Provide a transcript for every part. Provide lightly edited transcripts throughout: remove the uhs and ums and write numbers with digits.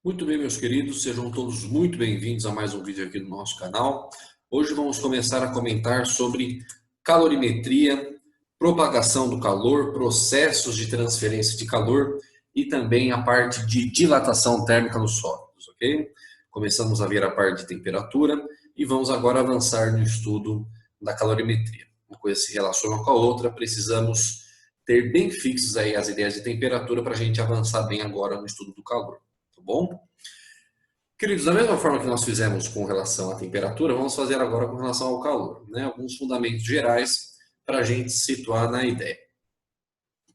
Muito bem, meus queridos, sejam todos muito bem-vindos a mais um vídeo aqui do nosso canal. Hoje vamos começar a comentar sobre calorimetria, propagação do calor, processos de transferência de calor e também a parte de dilatação térmica nos sólidos, ok? Começamos a ver a parte de temperatura e vamos agora avançar no estudo da calorimetria. Uma coisa se relaciona com a outra, precisamos ter bem fixos aí as ideias de temperatura para a gente avançar bem agora no estudo do calor. Bom? Queridos, da mesma forma que nós fizemos com relação à temperatura, vamos fazer agora com relação ao calor, né? Alguns fundamentos gerais para a gente se situar na ideia.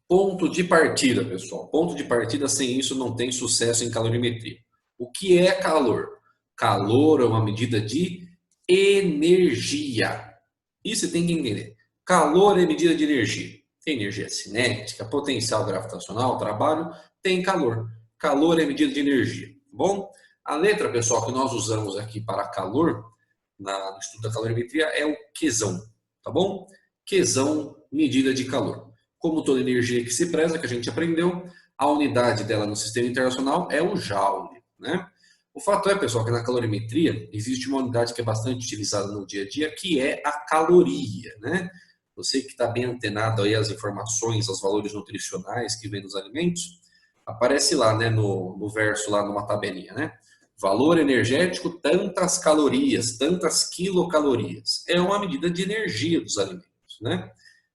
Ponto de partida, pessoal. Ponto de partida, sem isso não tem sucesso em calorimetria. O que é calor? Calor é uma medida de energia. Isso você tem que entender. Calor é medida de energia. Tem energia cinética, potencial gravitacional, trabalho, tem calor. Calor é medida de energia, tá bom? A letra, pessoal, que nós usamos aqui para calor, no estudo da calorimetria, é o Qzão, tá bom? Qzão, medida de calor. Como toda energia que se preza, que a gente aprendeu, a unidade dela no sistema internacional é o Joule, né? O fato é, pessoal, que na calorimetria existe uma unidade que é bastante utilizada no dia a dia, que é a caloria, né? Você que está bem antenado aí às informações, aos valores nutricionais que vem dos alimentos, aparece lá, né, no verso, lá numa tabelinha, né? Valor energético, tantas calorias, tantas quilocalorias. É uma medida de energia dos alimentos, né?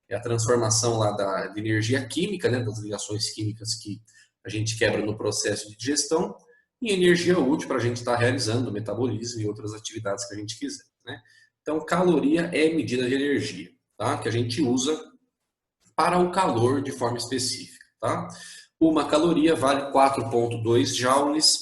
É a transformação lá de energia química, né, das ligações químicas que a gente quebra no processo de digestão, em energia útil para a gente estar realizando o metabolismo e outras atividades que a gente quiser, né? Então, caloria é medida de energia, tá? Que a gente usa para o calor de forma específica, tá? Uma caloria vale 4,2 joules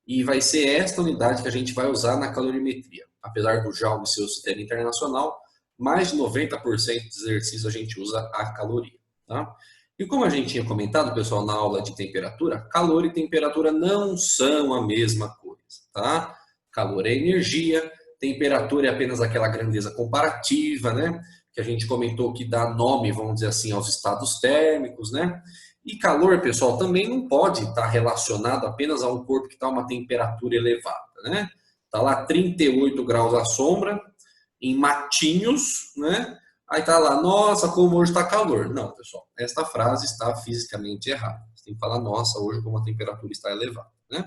e vai ser esta unidade que a gente vai usar na calorimetria. Apesar do joule ser o sistema internacional, mais de 90% dos exercícios a gente usa a caloria, tá? E como a gente tinha comentado, pessoal, na aula de temperatura, calor e temperatura não são a mesma coisa, tá? Calor é energia, temperatura é apenas aquela grandeza comparativa, né? Que a gente comentou que dá nome, vamos dizer assim, aos estados térmicos, né? E calor, pessoal, também não pode estar relacionado apenas a um corpo que está a uma temperatura elevada, né? Está lá 38 graus à sombra, em Matinhos, né? Aí está lá, nossa, como hoje está calor. Não, pessoal, esta frase está fisicamente errada. Você tem que falar, nossa, hoje como a temperatura está elevada, né?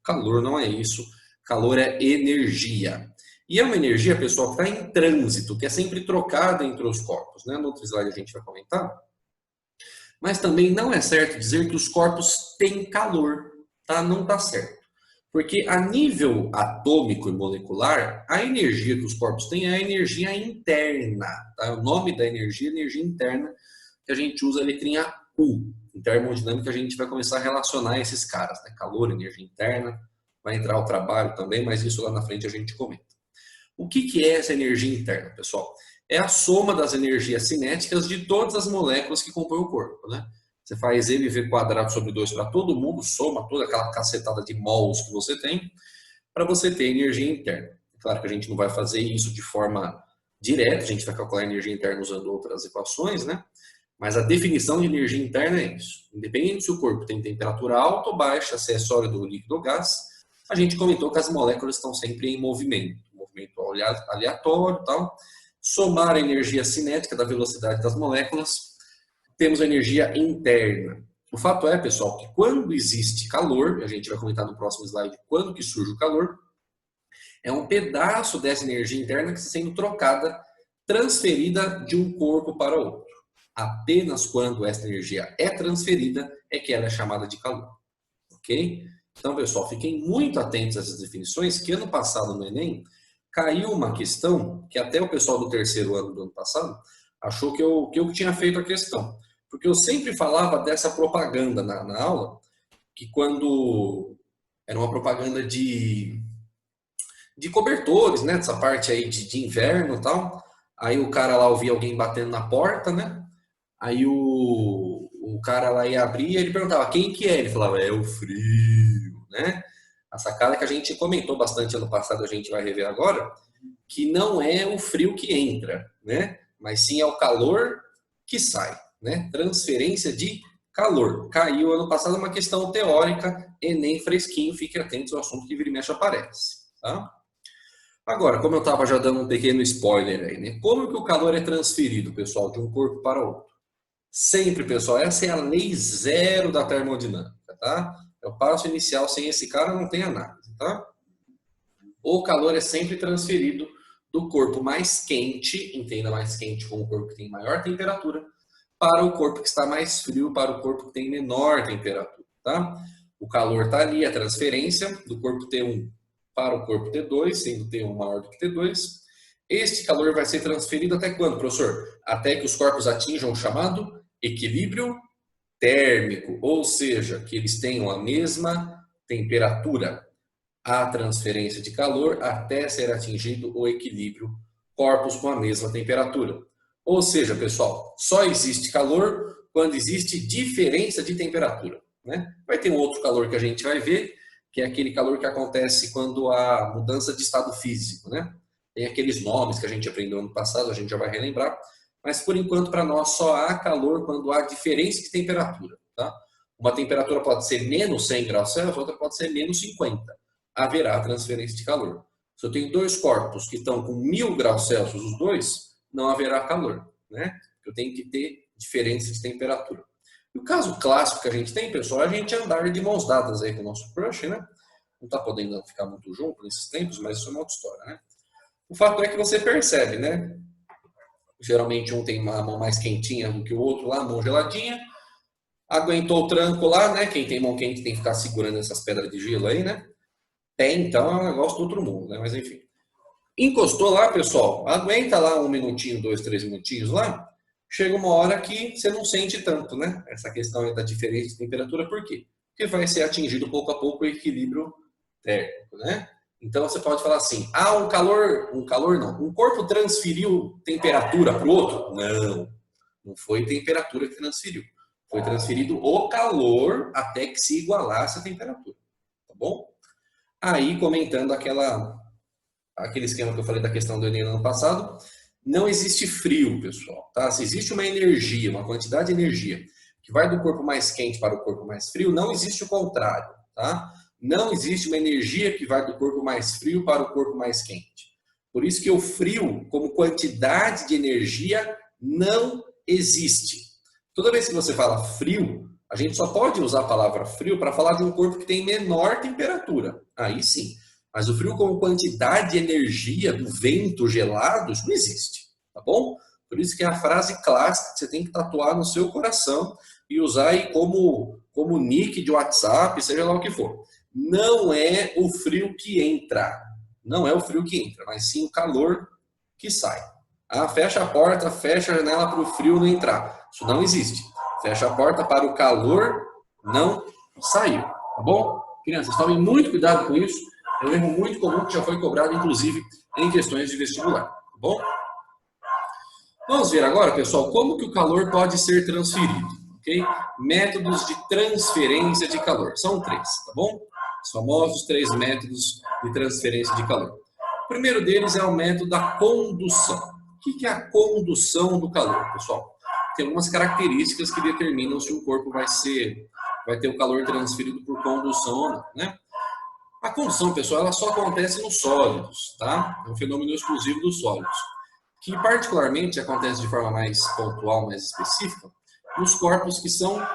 Calor não é isso. Calor é energia. E é uma energia, pessoal, que está em trânsito, que é sempre trocada entre os corpos, né? No outro slide a gente vai comentar. Mas também não é certo dizer que os corpos têm calor, tá? Não está certo. Porque a nível atômico e molecular, a energia que os corpos têm é a energia interna, tá? O nome da energia é energia interna, que a gente usa a letrinha U. Em termodinâmica, a gente vai começar a relacionar esses caras, né? Calor, energia interna, vai entrar o trabalho também, mas isso lá na frente a gente comenta. O que é essa energia interna, pessoal? É a soma das energias cinéticas de todas as moléculas que compõem o corpo, né? Você faz mv² sobre 2 para todo mundo, soma toda aquela cacetada de mols que você tem, para você ter energia interna. É claro que a gente não vai fazer isso de forma direta, a gente vai calcular a energia interna usando outras equações, né? Mas a definição de energia interna é isso. Independente se o corpo tem temperatura alta ou baixa, se é sólido, líquido ou gás, a gente comentou que as moléculas estão sempre em movimento aleatório e tal. Somar a energia cinética da velocidade das moléculas, temos a energia interna. O fato é, pessoal, que quando existe calor, a gente vai comentar no próximo slide quando que surge o calor, é um pedaço dessa energia interna que está sendo trocada, transferida de um corpo para outro. Apenas quando essa energia é transferida é que ela é chamada de calor. Ok? Então, pessoal, fiquem muito atentos a essas definições, que ano passado no Enem caiu uma questão que até o pessoal do terceiro ano do ano passado achou que eu tinha feito a questão. Porque eu sempre falava dessa propaganda na aula, que quando era uma propaganda de cobertores, né? Dessa parte aí de inverno e tal. Aí o cara lá ouvia alguém batendo na porta, né? Aí o cara lá ia abrir e ele perguntava, quem que é? Ele falava, é o frio, né? A sacada que a gente comentou bastante ano passado, a gente vai rever agora, que não é o frio que entra, né? Mas sim é o calor que sai, né? Transferência de calor. Caiu ano passado uma questão teórica, Enem fresquinho, fique atento ao assunto que vira e mexe aparece, tá? Agora, como eu estava já dando um pequeno spoiler aí, né? Como que o calor é transferido, pessoal, de um corpo para outro? Sempre, pessoal, essa é a lei zero da termodinâmica, tá? É o passo inicial, sem esse cara não tem análise, tá? O calor é sempre transferido do corpo mais quente, entenda mais quente como o corpo que tem maior temperatura, para o corpo que está mais frio, para o corpo que tem menor temperatura, tá? O calor está ali, a transferência do corpo T1 para o corpo T2, sendo T1 maior do que T2. Este calor vai ser transferido até quando, professor? Até que os corpos atinjam o chamado equilíbrio térmico, ou seja, que eles tenham a mesma temperatura. A transferência de calor até ser atingido o equilíbrio, corpos com a mesma temperatura. Ou seja, pessoal, só existe calor quando existe diferença de temperatura, né? Vai ter um outro calor que a gente vai ver, que é aquele calor que acontece quando há mudança de estado físico, né? Tem aqueles nomes que a gente aprendeu ano passado, a gente já vai relembrar, mas por enquanto para nós só há calor quando há diferença de temperatura, tá? Uma temperatura pode ser menos 100 graus Celsius, outra pode ser menos 50. Haverá transferência de calor. Se eu tenho dois corpos que estão com 1000 graus Celsius, os dois, não haverá calor, né? Eu tenho que ter diferença de temperatura. E o caso clássico que a gente tem, pessoal, é a gente andar de mãos dadas aí com o nosso crush, né? Não está podendo ficar muito junto nesses tempos, mas isso é uma outra história, né? O fato é que você percebe, né? Geralmente um tem uma mão mais quentinha do que o outro lá, mão geladinha. Aguentou o tranco lá, né? Quem tem mão quente tem que ficar segurando essas pedras de gelo aí, né? Tem, então é um negócio do outro mundo, né? Mas enfim. Encostou lá, pessoal, aguenta lá 1 minutinho, 2, 3 minutinhos lá. Chega uma hora que você não sente tanto, né? Essa questão aí da diferença de temperatura, por quê? Porque vai ser atingido pouco a pouco o equilíbrio térmico, né? Então você pode falar assim: ah, um calor não. Um corpo transferiu temperatura para o outro? Não, não foi temperatura que transferiu. Foi transferido o calor até que se igualasse a temperatura, tá bom? Aí, comentando aquele esquema que eu falei da questão do Enem no ano passado, não existe frio, pessoal, tá? Se existe uma energia, uma quantidade de energia que vai do corpo mais quente para o corpo mais frio, não existe o contrário, tá? Não existe uma energia que vai do corpo mais frio para o corpo mais quente. Por isso que o frio, como quantidade de energia, não existe. Toda vez que você fala frio, a gente só pode usar a palavra frio para falar de um corpo que tem menor temperatura. Aí sim. Mas o frio como quantidade de energia do vento gelado, isso não existe. Tá bom? Por isso que é a frase clássica que você tem que tatuar no seu coração e usar aí como nick de WhatsApp, seja lá o que for. Não é o frio que entra. Não é o frio que entra, mas sim o calor que sai. Ah, fecha a porta, fecha a janela para o frio não entrar. Isso não existe. Fecha a porta para o calor não sair. Tá bom? Crianças, tomem muito cuidado com isso. É um erro muito comum que já foi cobrado, inclusive, em questões de vestibular. Tá bom? Vamos ver agora, pessoal, como que o calor pode ser transferido. Ok? Métodos de transferência de calor. São 3, tá bom? Os famosos 3 métodos de transferência de calor. O primeiro deles é o método da condução. O que é a condução do calor, pessoal? Tem algumas características que determinam se o corpo vai ter o calor transferido por condução ou não, né? A condução, pessoal, ela só acontece nos sólidos, tá? É um fenômeno exclusivo dos sólidos, que particularmente acontece de forma mais pontual, mais específica, nos corpos que são...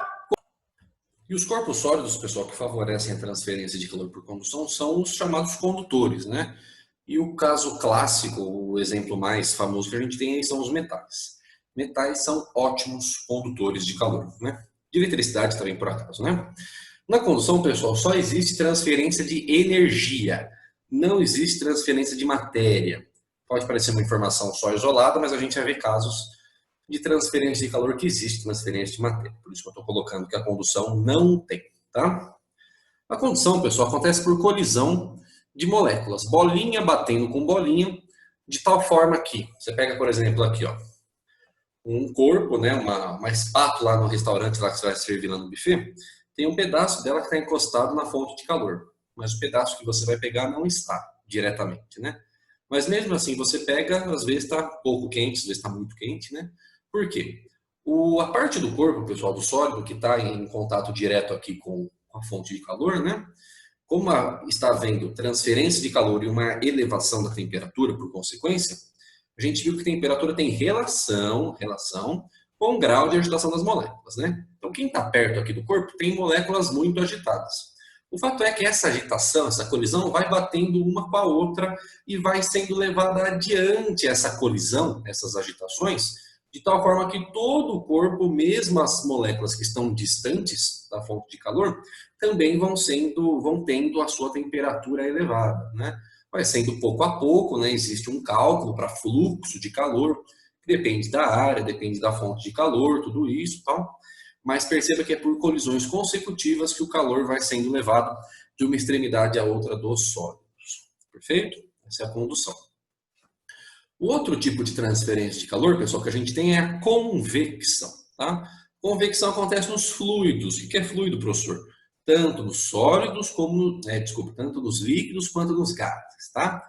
E os corpos sólidos, pessoal, que favorecem a transferência de calor por condução são os chamados condutores, né? E o caso clássico, o exemplo mais famoso que a gente tem aí são os metais. Metais são ótimos condutores de calor, né? De eletricidade também, por acaso, né? Na condução, pessoal, só existe transferência de energia. Não existe transferência de matéria. Pode parecer uma informação só isolada, mas a gente vai ver casos de transferência de calor que existe transferência de matéria. Por isso que eu estou colocando que a condução não tem, tá? A condução, pessoal, acontece por colisão de moléculas. Bolinha batendo com bolinha, de tal forma que, você pega, por exemplo, aqui, ó, um corpo, né, uma espátula lá no restaurante lá que você vai servir lá no buffet, tem um pedaço dela que está encostado na fonte de calor. Mas o pedaço que você vai pegar não está diretamente, né? Mas mesmo assim, você pega, às vezes está pouco quente, às vezes está muito quente, né? Por quê? A parte do corpo, pessoal, do sólido, que está em contato direto aqui com a fonte de calor, né? Como está havendo transferência de calor e uma elevação da temperatura por consequência, a gente viu que a temperatura tem relação com o grau de agitação das moléculas, né? Então, quem está perto aqui do corpo tem moléculas muito agitadas. O fato é que essa agitação, essa colisão, vai batendo uma com a outra e vai sendo levada adiante essa colisão, essas agitações, de tal forma que todo o corpo, mesmo as moléculas que estão distantes da fonte de calor, também vão tendo a sua temperatura elevada, né? Vai sendo pouco a pouco, né? Existe um cálculo para fluxo de calor, que depende da área, depende da fonte de calor, tudo isso, tal. Mas perceba que é por colisões consecutivas que o calor vai sendo levado de uma extremidade à outra dos sólidos. Perfeito? Essa é a condução. O outro tipo de transferência de calor, pessoal, que a gente tem é a convecção, tá? Convecção acontece nos fluidos. O que é fluido, professor? Tanto nos sólidos como, tanto nos líquidos quanto nos gases, tá?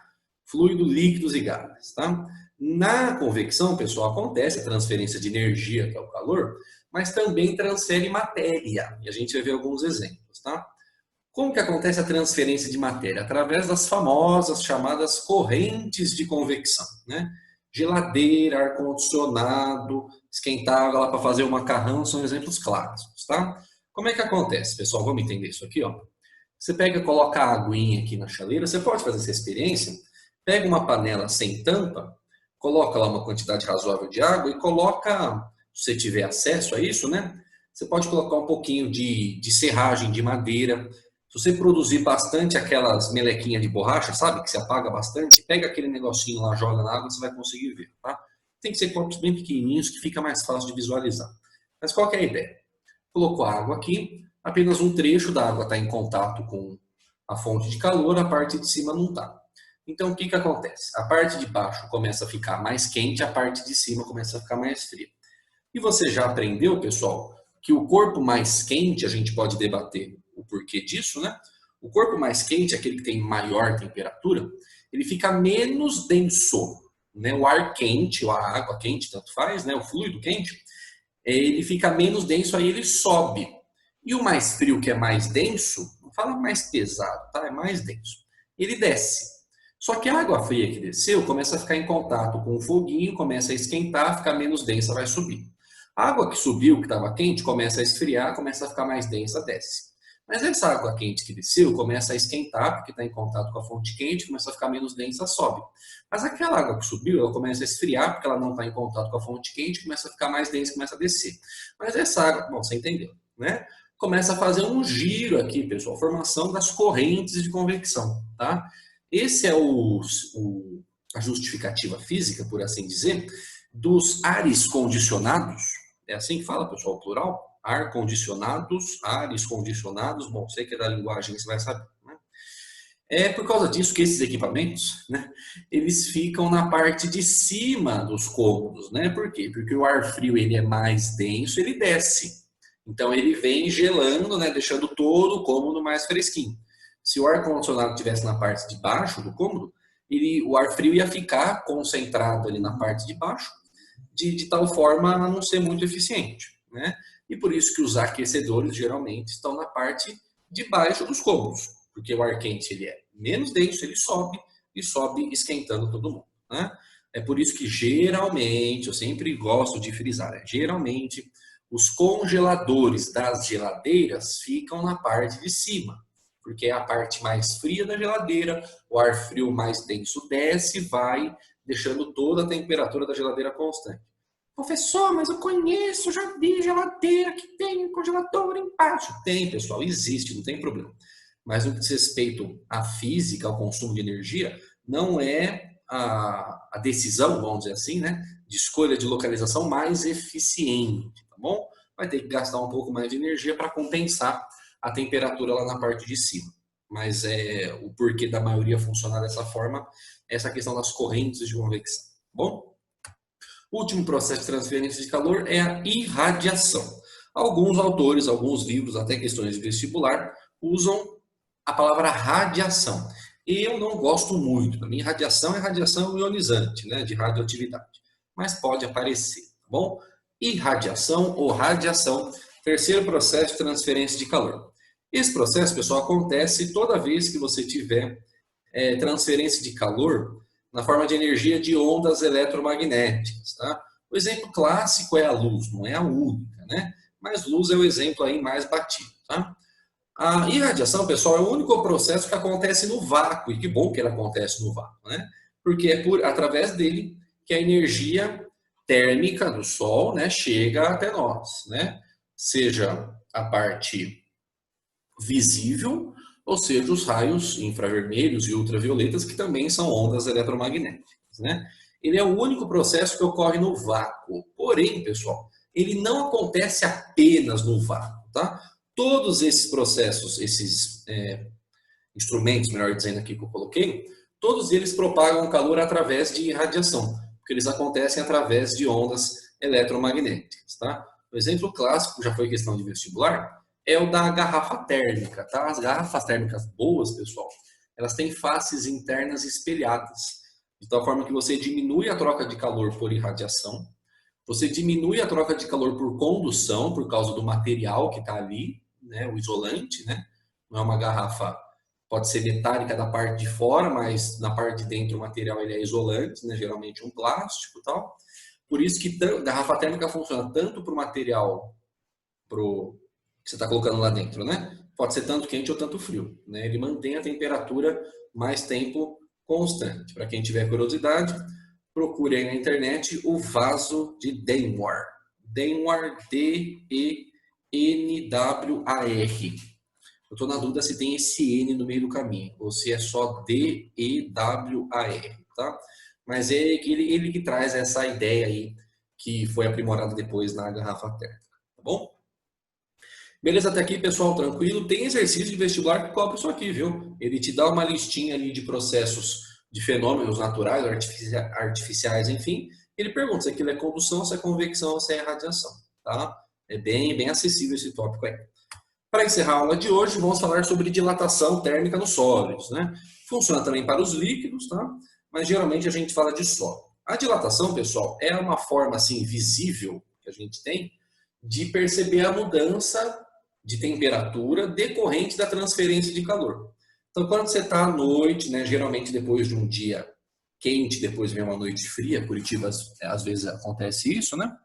Fluido, líquidos e gases, tá? Na convecção, pessoal, acontece a transferência de energia, que é o calor, mas também transfere matéria. E a gente vai ver alguns exemplos, tá? Como que acontece a transferência de matéria? Através das famosas chamadas correntes de convecção, né? Geladeira, ar-condicionado, esquentar água lá para fazer o macarrão, são exemplos clássicos, tá? Como é que acontece, pessoal? Vamos entender isso aqui, ó. Você pega, coloca a aguinha aqui na chaleira, você pode fazer essa experiência, pega uma panela sem tampa, coloca lá uma quantidade razoável de água e coloca, se você tiver acesso a isso, né? Você pode colocar um pouquinho de serragem de madeira. Se você produzir bastante aquelas melequinhas de borracha, sabe? Que se apaga bastante, pega aquele negocinho lá, joga na água, você vai conseguir ver, tá? Tem que ser corpos bem pequenininhos que fica mais fácil de visualizar. Mas qual que é a ideia? Colocou a água aqui, apenas um trecho da água está em contato com a fonte de calor, a parte de cima não está. Então, o que que acontece? A parte de baixo começa a ficar mais quente, a parte de cima começa a ficar mais fria. E você já aprendeu, pessoal, que o corpo mais quente, a gente pode debater o porquê disso, né? O corpo mais quente, aquele que tem maior temperatura, ele fica menos denso, né? O ar quente, ou a água quente, tanto faz, né? O fluido quente, ele fica menos denso, aí ele sobe. E o mais frio, que é mais denso, não fala mais pesado, tá? É mais denso. Ele desce. Só que a água fria que desceu começa a ficar em contato com o foguinho, começa a esquentar, fica menos densa, vai subir. A água que subiu, que estava quente, começa a esfriar, começa a ficar mais densa, desce. Mas essa água quente que desceu começa a esquentar, porque está em contato com a fonte quente, começa a ficar menos densa, sobe. Mas aquela água que subiu, ela começa a esfriar, porque ela não está em contato com a fonte quente, começa a ficar mais densa, começa a descer. Mas essa água, bom, você entendeu, né? Começa a fazer um giro aqui, pessoal, formação das correntes de convecção, tá? Esse é a justificativa física, por assim dizer, dos ares condicionados. É assim que fala, pessoal, o plural? Ar-condicionados, ares condicionados. Bom, sei que é da linguagem, você vai saber. Né? É por causa disso que esses equipamentos, né, eles ficam na parte de cima dos cômodos, né? Por quê? Porque o ar frio ele é mais denso, ele desce. Então ele vem gelando, né, deixando todo o cômodo mais fresquinho. Se o ar-condicionado estivesse na parte de baixo do cômodo, o ar frio ia ficar concentrado ali na parte de baixo, de tal forma a não ser muito eficiente, né? E por isso que os aquecedores geralmente estão na parte de baixo dos cômodos, porque o ar quente ele é menos denso, ele sobe e sobe esquentando todo mundo, né? É por isso que geralmente, eu sempre gosto de frisar, geralmente os congeladores das geladeiras ficam na parte de cima, porque é a parte mais fria da geladeira, o ar frio mais denso desce e vai deixando toda a temperatura da geladeira constante. Professor, mas eu conheço, já vi geladeira que tem congelador embaixo. Tem, pessoal, existe, não tem problema. Mas no que diz respeito à física, ao consumo de energia, não é a decisão, vamos dizer assim, né, de escolha de localização mais eficiente, tá bom? Vai ter que gastar um pouco mais de energia para compensar a temperatura lá na parte de cima. Mas o porquê da maioria funcionar dessa forma, essa questão das correntes de convecção, tá bom? O último processo de transferência de calor é a irradiação. Alguns autores, alguns livros, até questões de vestibular, usam a palavra radiação. Eu não gosto muito. Para mim, radiação é radiação ionizante, né, de radioatividade. Mas pode aparecer, tá bom? irradiação ou radiação, terceiro processo de transferência de calor. Esse processo, pessoal, acontece toda vez que você tiver transferência de calor na forma de energia de ondas eletromagnéticas. Tá? O exemplo clássico é a luz, não é a única, né? Mas luz é o exemplo aí mais batido. Tá? A irradiação, pessoal, é o único processo que acontece no vácuo, e que bom que ele acontece no vácuo, né? Porque é através dele que a energia térmica do Sol, né, chega até nós, né? Seja a parte visível, ou seja, os raios infravermelhos e ultravioletas, que também são ondas eletromagnéticas, né? Ele é o único processo que ocorre no vácuo. Porém, pessoal, ele não acontece apenas no vácuo, tá? Todos esses processos, esses instrumentos, melhor dizendo aqui que eu coloquei, todos eles propagam calor através de radiação, porque eles acontecem através de ondas eletromagnéticas, tá? O exemplo clássico, já foi questão de vestibular, é o da garrafa térmica, tá? As garrafas térmicas boas, pessoal, elas têm faces internas espelhadas, de tal forma que você diminui a troca de calor por irradiação, você diminui a troca de calor por condução, por causa do material que está ali, né? O isolante, né? Não é uma garrafa, pode ser metálica da parte de fora, mas na parte de dentro o material ele é isolante, né? Geralmente um plástico e tal. Por isso que garrafa térmica funciona tanto para o material que você está colocando lá dentro, né? Pode ser tanto quente ou tanto frio, né? Ele mantém a temperatura mais tempo constante. Para quem tiver curiosidade, procure aí na internet o vaso de Dewar. Dewar, D-E-N-W-A-R. Eu estou na dúvida se tem esse N no meio do caminho, ou se é só D-E-W-A-R, tá? Mas é ele que traz essa ideia aí, que foi aprimorada depois na garrafa térmica, tá bom? Beleza, até aqui, pessoal, tranquilo. Tem exercício de vestibular que cobre isso aqui, viu? Ele te dá uma listinha ali de processos, de fenômenos naturais, artificiais, enfim. Ele pergunta se aquilo é condução, se é convecção, se é radiação, tá? É bem acessível esse tópico aí. Para encerrar a aula de hoje, vamos falar sobre dilatação térmica nos sólidos, né? Funciona também para os líquidos, tá? Mas geralmente a gente fala de sólido. A dilatação, pessoal, é uma forma assim visível que a gente tem de perceber a mudança de temperatura decorrente da transferência de calor. Então, quando você está à noite, né, geralmente depois de um dia quente, depois vem uma noite fria, Curitiba às vezes acontece isso, né?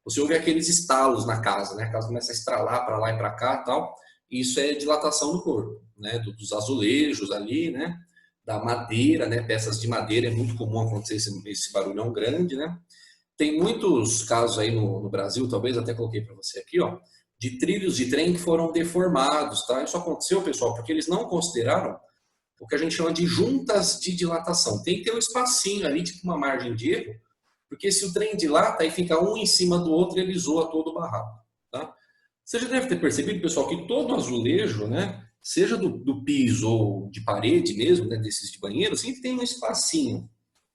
Você ouve aqueles estalos na casa, né? A casa começa a estralar para lá e para cá, tal. E isso é dilatação do corpo, né? Dos azulejos ali, né? Da madeira, né? Peças de madeira é muito comum acontecer esse barulhão grande, né? Tem muitos casos aí no Brasil, talvez até coloquei para você aqui, ó, de trilhos de trem que foram deformados, tá? Isso aconteceu, pessoal, porque eles não consideraram o que a gente chama de juntas de dilatação. Tem que ter um espacinho ali, tipo uma margem de erro, porque se o trem dilata e fica um em cima do outro, ele zoa todo o barraco, tá? Você já deve ter percebido, pessoal, que todo azulejo, né, seja do piso ou de parede mesmo, né, desses de banheiro, sempre tem um espacinho,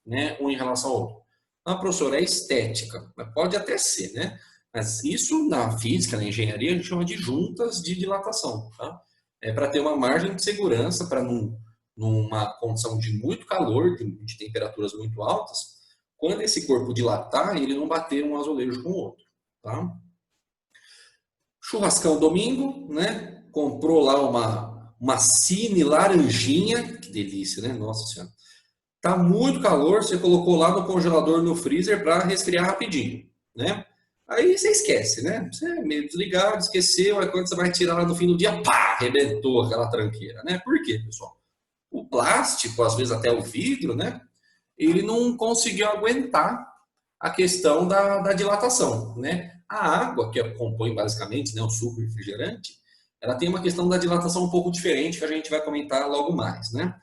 né, um em relação ao outro. Ah, professor, é estética, mas pode até ser, né? Mas isso na física, na engenharia, a gente chama de juntas de dilatação, tá? É para ter uma margem de segurança para numa condição de muito calor, de temperaturas muito altas, quando esse corpo dilatar, ele não bater um azulejo com o outro, tá? Churrascão domingo, né? Comprou lá uma cine laranjinha, que delícia, né? Nossa Senhora. Tá muito calor, você colocou lá no congelador, no freezer, para resfriar rapidinho, né? Aí você esquece, né? Você é meio desligado, esqueceu, aí quando você vai tirar lá no fim do dia, pá, arrebentou aquela tranqueira, né? Por quê, pessoal? O plástico, às vezes até o vidro, né? Ele não conseguiu aguentar a questão da dilatação, né? A água, que compõe basicamente, né, o suco refrigerante, ela tem uma questão da dilatação um pouco diferente que a gente vai comentar logo mais, né?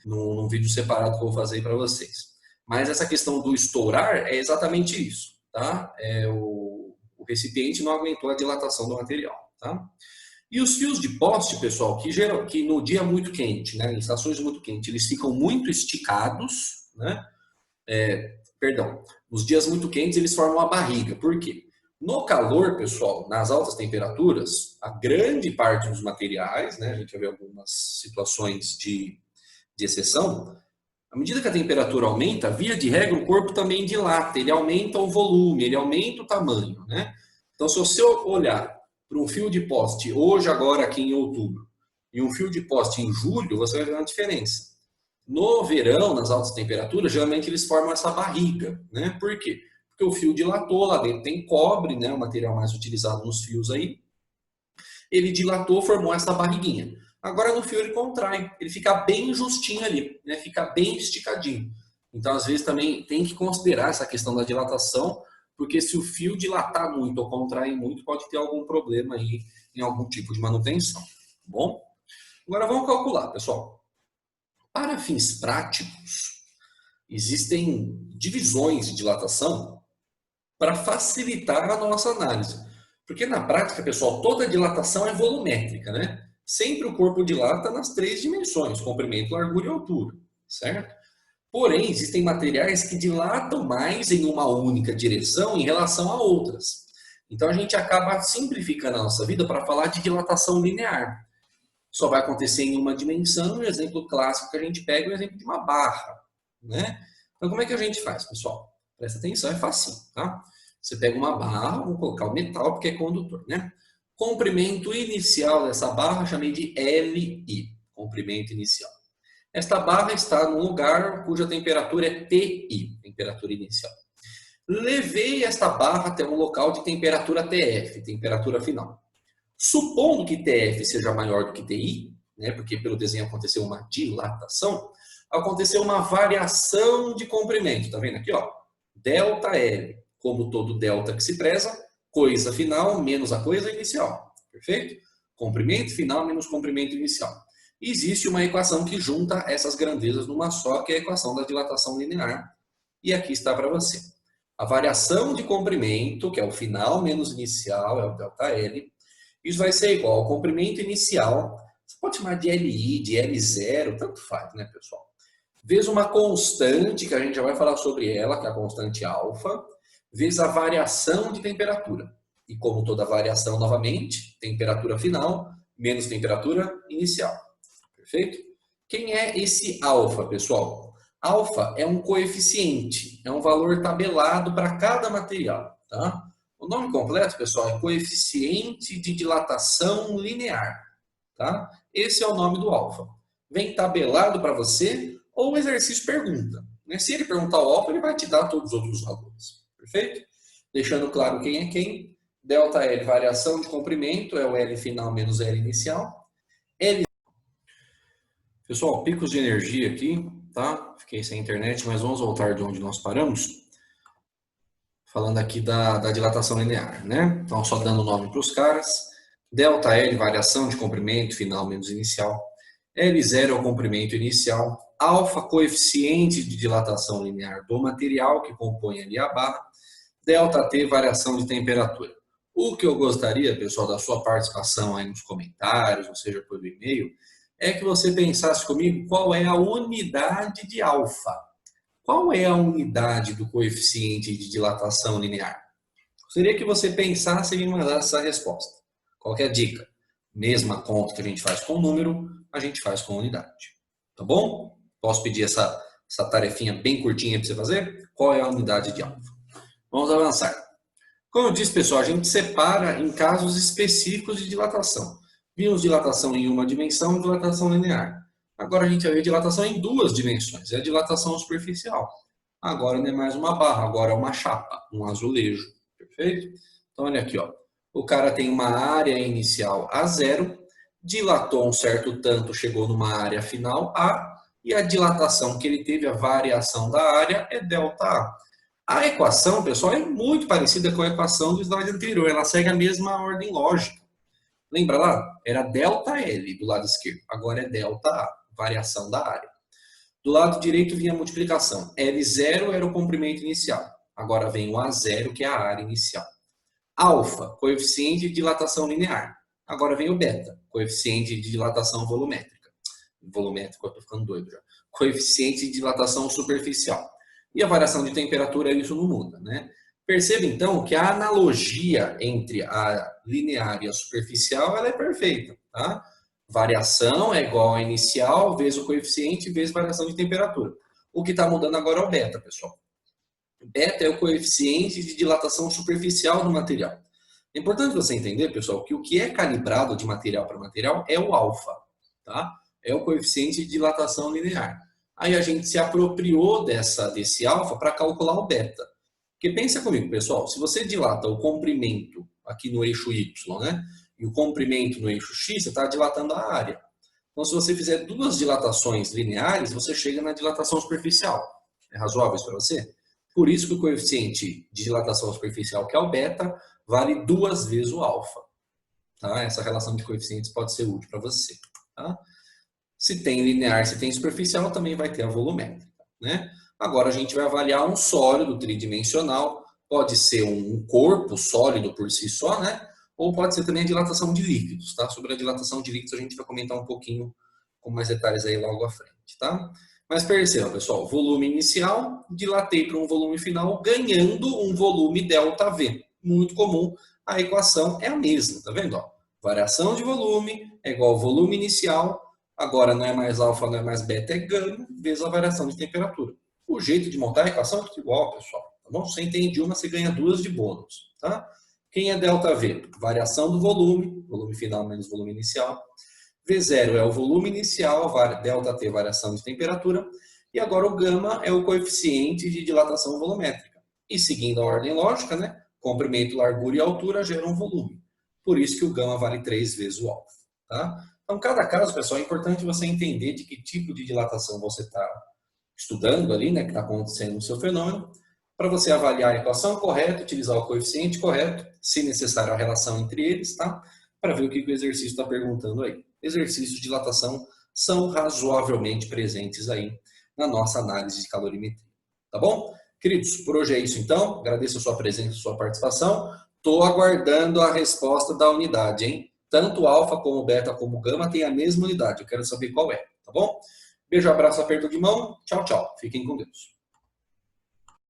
Num vídeo separado que eu vou fazer para vocês. Mas essa questão do estourar é exatamente isso, tá? O recipiente não aguentou a dilatação do material, tá? E os fios de poste, pessoal, que no dia muito quente, né, em estações muito quentes, eles ficam muito esticados, né? Perdão, nos dias muito quentes eles formam a barriga. Por quê? No calor, pessoal, nas altas temperaturas, a grande parte dos materiais, né, a gente vai ver algumas situações de exceção, À medida que a temperatura aumenta, via de regra, o corpo também dilata, ele aumenta o volume, ele aumenta o tamanho, né? Então, se você olhar para um fio de poste hoje, agora aqui em outubro, e um fio de poste em julho, você vai ver uma diferença. No verão, nas altas temperaturas, geralmente eles formam essa barriga, né? Por quê? Porque o fio dilatou, lá dentro tem cobre, né? O material mais utilizado nos fios aí. Ele dilatou, formou essa barriguinha. Agora no fio ele contrai, ele fica bem justinho ali, né? Fica bem esticadinho. Então, às vezes, também tem que considerar essa questão da dilatação, porque se o fio dilatar muito ou contrair muito, pode ter algum problema aí em algum tipo de manutenção. Tá bom? Agora vamos calcular, pessoal. Para fins práticos, existem divisões de dilatação para facilitar a nossa análise. Porque na prática, pessoal, toda dilatação é volumétrica, né? Sempre o corpo dilata nas 3 dimensões, comprimento, largura e altura, certo? Porém, existem materiais que dilatam mais em uma única direção em relação a outras. Então a gente acaba simplificando a nossa vida para falar de dilatação linear. Só vai acontecer em uma dimensão, o exemplo clássico que a gente pega é o exemplo de uma barra, né? Então como é que a gente faz, pessoal? Presta atenção, é facinho, tá? Você pega uma barra, vou colocar o metal porque é condutor, né? Comprimento inicial dessa barra chamei de LI, comprimento inicial. Esta barra está num lugar cuja temperatura é TI, temperatura inicial. Levei esta barra até um local de temperatura TF, temperatura final. Supondo que TF seja maior do que TI, né, porque pelo desenho aconteceu uma dilatação, aconteceu uma variação de comprimento. Tá vendo aqui, ó? Delta L, como todo delta que se preza, coisa final menos a coisa inicial. Perfeito? Comprimento final menos comprimento inicial. Existe uma equação que junta essas grandezas numa só, que é a equação da dilatação linear. E aqui está para você. A variação de comprimento, que é o final menos inicial, é o delta L, isso vai ser igual ao comprimento inicial, você pode chamar de LI, de L0, tanto faz, né, pessoal? Vezes uma constante, que a gente já vai falar sobre ela, que é a constante alfa, vezes a variação de temperatura. E como toda variação, novamente, temperatura final menos temperatura inicial. Perfeito? Quem é esse alfa, pessoal? Alfa é um coeficiente, é um valor tabelado para cada material, tá? O nome completo, pessoal, é coeficiente de dilatação linear, tá? Esse é o nome do alfa. Vem tabelado para você ou o exercício pergunta, né? Se ele perguntar o alfa, ele vai te dar todos os outros valores, perfeito? Deixando claro quem é quem. Delta L, variação de comprimento, é o L final menos L inicial. L... Pessoal, picos de energia aqui, tá? Fiquei sem internet, mas vamos voltar de onde nós paramos. Falando aqui da dilatação linear, né? Então, só dando nome para os caras. Delta L, variação de comprimento final menos inicial. L0 é o comprimento inicial. Alfa, coeficiente de dilatação linear do material que compõe ali a barra. Delta T, variação de temperatura. O que eu gostaria, pessoal, da sua participação aí nos comentários, ou seja, por e-mail, é que você pensasse comigo qual é a unidade de alfa. Qual é a unidade do coeficiente de dilatação linear? Gostaria que você pensasse e me mandasse essa resposta. Qual que é a dica? Mesma conta que a gente faz com número, a gente faz com unidade. Tá bom? Posso pedir essa tarefinha bem curtinha para você fazer? Qual é a unidade de alfa? Vamos avançar. Como eu disse, pessoal, a gente separa em casos específicos de dilatação. Vimos dilatação em uma dimensão e dilatação linear. Agora a gente vai ver dilatação em 2 dimensões, é a dilatação superficial. Agora não é mais uma barra, agora é uma chapa, um azulejo, perfeito? Então olha aqui, ó. O cara tem uma área inicial A0, dilatou um certo tanto, chegou numa área final A, e a dilatação que ele teve, a variação da área, é ΔA. A equação, pessoal, é muito parecida com a equação do slide anterior, ela segue a mesma ordem lógica. Lembra lá? Era ΔL do lado esquerdo, agora é ΔA, variação da área. Do lado direito vinha a multiplicação. L0 era o comprimento inicial. Agora vem o A0, que é a área inicial. Alfa, coeficiente de dilatação linear. Agora vem o beta, coeficiente de dilatação volumétrica. Volumétrico, eu estou ficando doido já. Coeficiente de dilatação superficial. E a variação de temperatura, isso não muda, né? Perceba, então, que a analogia entre a linear e a superficial ela é perfeita, tá? Variação é igual a inicial vezes o coeficiente vezes variação de temperatura. O que está mudando agora é o beta, pessoal. Beta é o coeficiente de dilatação superficial do material. É importante você entender, pessoal, que o que é calibrado de material para material é o alfa, tá? É o coeficiente de dilatação linear. Aí a gente se apropriou desse alfa para calcular o beta. Porque pensa comigo, pessoal, se você dilata o comprimento aqui no eixo Y, né? E o comprimento no eixo X, você está dilatando a área. Então, se você fizer duas dilatações lineares, você chega na dilatação superficial. É razoável isso para você? Por isso que o coeficiente de dilatação superficial, que é o beta, vale 2 vezes o alfa. Tá? Essa relação de coeficientes pode ser útil para você. Tá? Se tem linear, se tem superficial, também vai ter a volumétrica. Né? Agora a gente vai avaliar um sólido tridimensional. Pode ser um corpo sólido por si só, né? Ou pode ser também a dilatação de líquidos. Tá? Sobre a dilatação de líquidos a gente vai comentar um pouquinho com mais detalhes aí logo à frente. Tá? Mas perceba, pessoal, volume inicial, dilatei para um volume final, ganhando um volume ΔV. Muito comum, a equação é a mesma, tá vendo? Ó, variação de volume é igual ao volume inicial, agora não é mais alfa, não é mais beta, é gama, vezes a variação de temperatura. O jeito de montar a equação é tudo igual, pessoal. Tá bom? Você entende uma, você ganha 2 de bônus. Tá? Quem é ΔV? Variação do volume, volume final menos volume inicial. V0 é o volume inicial, ΔT variação de temperatura, e agora o gama é o coeficiente de dilatação volumétrica. E seguindo a ordem lógica, né, comprimento, largura e altura geram um volume. Por isso que o gama vale 3 vezes o alfa. Tá? Então, cada caso, pessoal, é importante você entender de que tipo de dilatação você está estudando ali, né, que está acontecendo no seu fenômeno, para você avaliar a equação correta, utilizar o coeficiente correto, se necessário a relação entre eles, tá? Para ver o que o exercício está perguntando aí. Exercícios de dilatação são razoavelmente presentes aí na nossa análise de calorimetria. Tá bom? Queridos, por hoje é isso então. Agradeço a sua presença, a sua participação. Estou aguardando a resposta da unidade, hein? Tanto alfa como beta como gama tem a mesma unidade. Eu quero saber qual é, tá bom? Beijo, abraço, aperto de mão. Tchau, tchau. Fiquem com Deus.